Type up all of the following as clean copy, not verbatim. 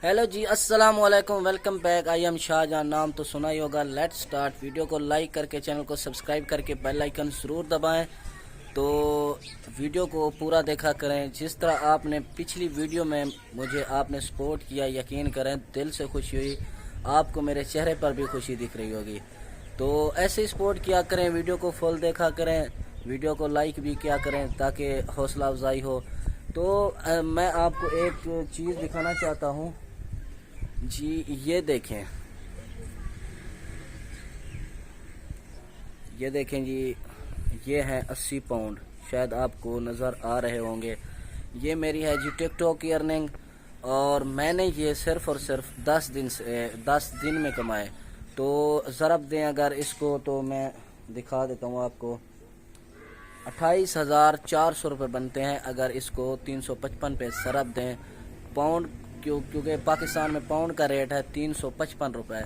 Hello जी, अस्सलाम वालेकुम। Welcome back. I am Shahjahan. नाम तो सुना ही होगा। Let's start. वीडियो को लाइक करके चैनल को सब्सक्राइब करके बेल आइकन ज़रूर दबाएं। तो वीडियो को पूरा देखा करें। जिस तरह आपने पिछली वीडियो में मुझे आपने सपोर्ट किया, यकीन करें दिल से खुशी हुई। आपको मेरे चेहरे पर भी खुशी दिख रही होगी। तो ऐसे ही सपोर्ट किया करें, वीडियो को फुल देखा करें, वीडियो को लाइक भी किया करें ताकि हौसला अफजाई हो। तो मैं आपको एक चीज़ दिखाना चाहता हूँ जी। ये देखें जी, ये है 80 पाउंड। शायद आपको नज़र आ रहे होंगे। ये मेरी है जी टिकटॉक की अर्निंग, और मैंने ये सिर्फ और सिर्फ 10 दिन में कमाए। तो ज़रब दें अगर इसको, तो मैं दिखा देता हूँ आपको। 28,400 रुपये बनते हैं अगर इसको 355 पे ज़रब दें। पाउंड क्योंकि पाकिस्तान में पाउंड का रेट है 355 रुपये।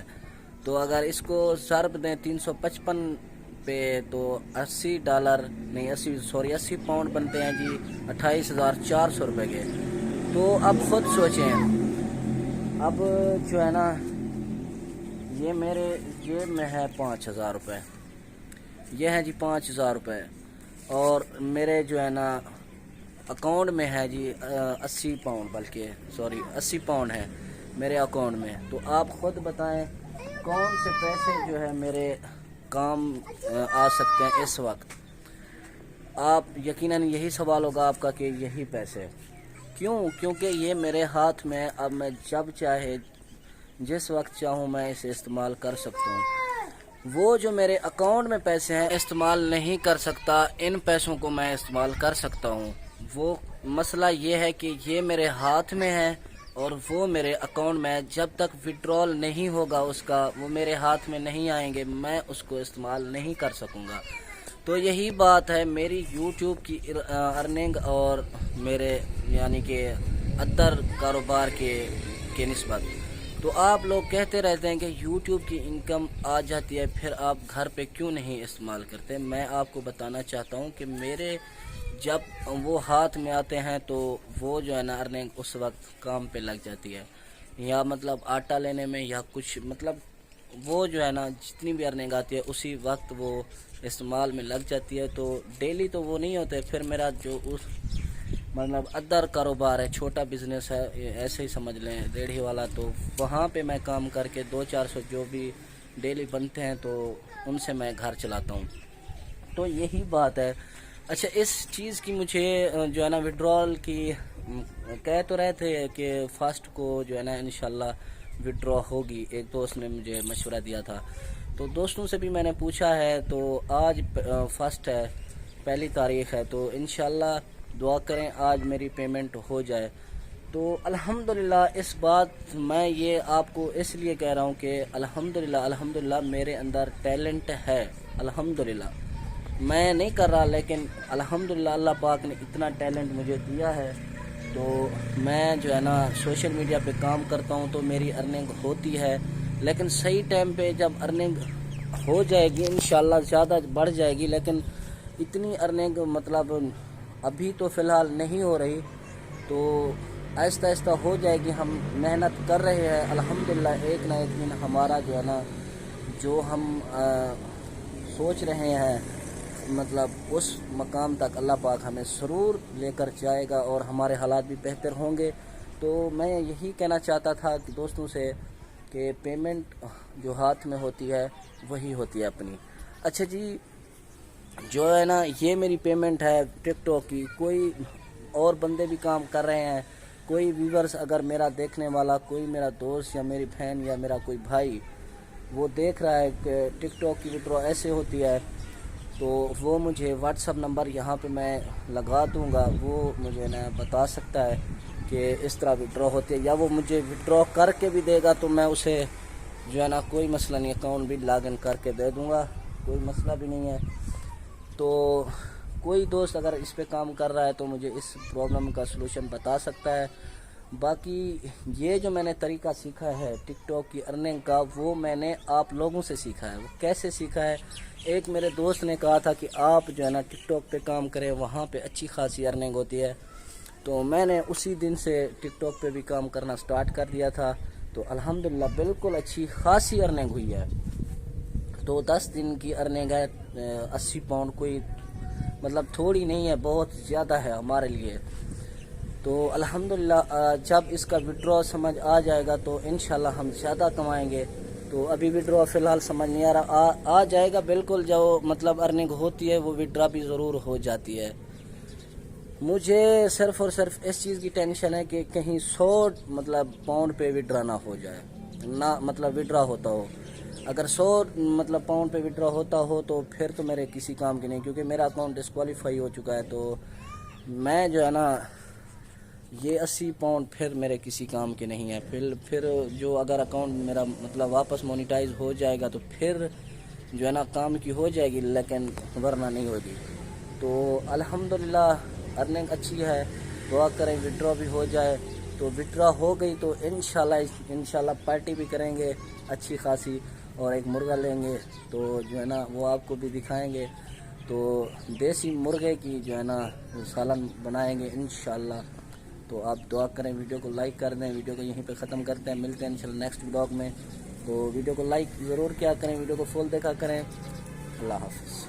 तो अगर इसको ज़रब दें 355 पे, तो $80 नहीं, 80 पाउंड बनते हैं जी 28,400 रुपये के। तो अब ख़ुद सोचें, अब जो है ना, ये मेरे जेब में है 5,000 रुपये। ये है जी 5,000 रुपये, और मेरे जो है ना अकाउंट में है जी 80 पाउंड, बल्कि सॉरी 80 पाउंड है मेरे अकाउंट में। तो आप ख़ुद बताएं कौन से पैसे जो है मेरे काम आ सकते हैं इस वक्त। आप यकीनन यही सवाल होगा आपका कि यही पैसे क्यों? क्योंकि ये मेरे हाथ में, अब मैं जब चाहे जिस वक्त चाहूँ मैं इसे इस्तेमाल कर सकता हूँ। वो जो मेरे अकाउंट में पैसे हैं इस्तेमाल नहीं कर सकता, इन पैसों को मैं इस्तेमाल कर सकता हूँ। वो मसला ये है कि ये मेरे हाथ में है और वो मेरे अकाउंट में जब तक विड्रॉल नहीं होगा उसका, वो मेरे हाथ में नहीं आएंगे, मैं उसको इस्तेमाल नहीं कर सकूँगा। तो यही बात है मेरी यूट्यूब की अर्निंग और मेरे यानी कि अदर कारोबार के निस्बत। तो आप लोग कहते रहते हैं कि यूट्यूब की इनकम आ जाती है, फिर आप घर पे क्यों नहीं इस्तेमाल करते। मैं आपको बताना चाहता हूँ कि मेरे जब वो हाथ में आते हैं तो वो जो है ना अर्निंग उस वक्त काम पे लग जाती है, या मतलब आटा लेने में, या कुछ मतलब वो जो है ना जितनी भी अर्निंग आती है उसी वक्त वो इस्तेमाल में लग जाती है। तो डेली तो वो नहीं होते। फिर मेरा जो उस मतलब अदर कारोबार है, छोटा बिजनेस है, ऐसे ही समझ लें, रेढ़ी वाला, तो वहाँ पे मैं काम करके 200-400 जो भी डेली बनते हैं तो उनसे मैं घर चलाता हूँ। तो यही बात है। अच्छा, इस चीज़ की मुझे जो है ना विड्रॉल की कह तो रहे थे कि फर्स्ट को जो है ना इंशाल्लाह विड्रॉ होगी। एक दोस्त ने मुझे मशवरा दिया था, तो दोस्तों से भी मैंने पूछा है। तो आज फर्स्ट है, पहली तारीख है, तो इंशाल्लाह दुआ करें आज मेरी पेमेंट हो जाए। तो अल्हम्दुलिल्लाह, इस बात मैं ये आपको इसलिए कह रहा हूँ कि अल्हम्दुलिल्लाह मेरे अंदर टैलेंट है। अल्हम्दुलिल्लाह मैं नहीं कर रहा, लेकिन अल्हम्दुलिल्लाह अल्लाह पाक ने इतना टैलेंट मुझे दिया है। तो मैं जो है ना सोशल मीडिया पे काम करता हूँ तो मेरी अर्निंग होती है, लेकिन सही टाइम पे जब अर्निंग हो जाएगी इंशाल्लाह ज़्यादा बढ़ जाएगी। लेकिन इतनी अर्निंग मतलब अभी तो फ़िलहाल नहीं हो रही, तो आहिस्ता आहिस्ता हो जाएगी। हम मेहनत कर रहे हैं अल्हम्दुलिल्लाह। एक ना एक दिन हमारा जो है ना, जो हम सोच रहे हैं, मतलब उस मकाम तक अल्लाह पाक हमें ज़रूर लेकर जाएगा और हमारे हालात भी बेहतर होंगे। तो मैं यही कहना चाहता था कि दोस्तों से कि पेमेंट जो हाथ में होती है वही होती है अपनी। अच्छा जी, जो है ना ये मेरी पेमेंट है टिकटॉक की। कोई और बंदे भी काम कर रहे हैं, कोई व्यूवर्स अगर मेरा देखने वाला, कोई मेरा दोस्त या मेरी बहन या मेरा कोई भाई वो देख रहा है कि टिकटॉक की विड्रॉ ऐसे होती है, तो वो मुझे व्हाट्सअप नंबर यहाँ पे मैं लगा दूँगा। वो मुझे ना बता सकता है कि इस तरह विड्रॉ होती है, या वो मुझे विड्रॉ करके भी देगा तो मैं उसे जो है ना कोई मसला नहीं, अकाउंट भी लॉगिन करके दे दूँगा, कोई मसला भी नहीं है। तो कोई दोस्त अगर इस पे काम कर रहा है तो मुझे इस प्रॉब्लम का सलूशन बता सकता है। बाकी ये जो मैंने तरीका सीखा है टिकटॉक की अर्निंग का, वो मैंने आप लोगों से सीखा है। वो कैसे सीखा है? एक मेरे दोस्त ने कहा था कि आप जो है ना टिकटॉक पे काम करें, वहाँ पे अच्छी खासी अर्निंग होती है। تو میں نے اسی دن سے ٹک ٹاک پہ بھی کام کرنا سٹارٹ کر دیا تھا. تو الحمدللہ بالکل اچھی خاصی ارننگ ہوئی ہے. تو 10 دن کی ارننگ ہے 80 پاؤنڈ. کوئی مطلب تھوڑی نہیں ہے، بہت زیادہ ہے ہمارے لیے. تو الحمدللہ جب اس کا وڈرا سمجھ آ جائے گا تو انشاءاللہ ہم زیادہ کمائیں گے. تو ابھی وڈرا فی الحال سمجھ نہیں آ رہا، آ جائے گا بالکل. جو مطلب ارننگ ہوتی ہے وہ وڈرا بھی ضرور ہو جاتی ہے. مجھے صرف اور صرف اس چیز کی ٹینشن ہے کہ کہیں 100 مطلب پاؤنڈ پہ وڈرا نہ ہو جائے، نہ مطلب وڈرا ہوتا ہو. اگر 100 مطلب پاؤنڈ پہ وڈرا ہوتا ہو تو پھر تو میرے کسی کام کی نہیں، کیونکہ میرا اکاؤنٹ ڈسکوالیفائی ہو چکا ہے. تو میں جو ہے نا یہ 80 پاؤنڈ پھر میرے کسی کام کے نہیں ہے. پھر جو اگر اکاؤنٹ میرا مطلب واپس مونیٹائز ہو جائے گا تو پھر جو ہے نا کام کی ہو جائے گی، لیکن ورنہ نہیں ہوگی. تو الحمدللہ ارننگ اچھی ہے. دعا کریں وڈرا بھی ہو جائے. تو وڈرا ہو گئی تو انشاءاللہ پارٹی بھی کریں گے اچھی خاصی، اور ایک مرغا لیں گے. تو جو ہے نا وہ آپ کو بھی دکھائیں گے. تو دیسی مرغے کی جو ہے نا سالن بنائیں گے انشاءاللہ. تو آپ دعا کریں، ویڈیو کو لائک کر دیں. ویڈیو کو یہیں پہ ختم کرتے ہیں، ملتے ہیں انشاءاللہ نیکسٹ ولاگ میں. تو ویڈیو کو لائک ضرور کیا کریں، ویڈیو کو فل دیکھا کریں. اللہ حافظ.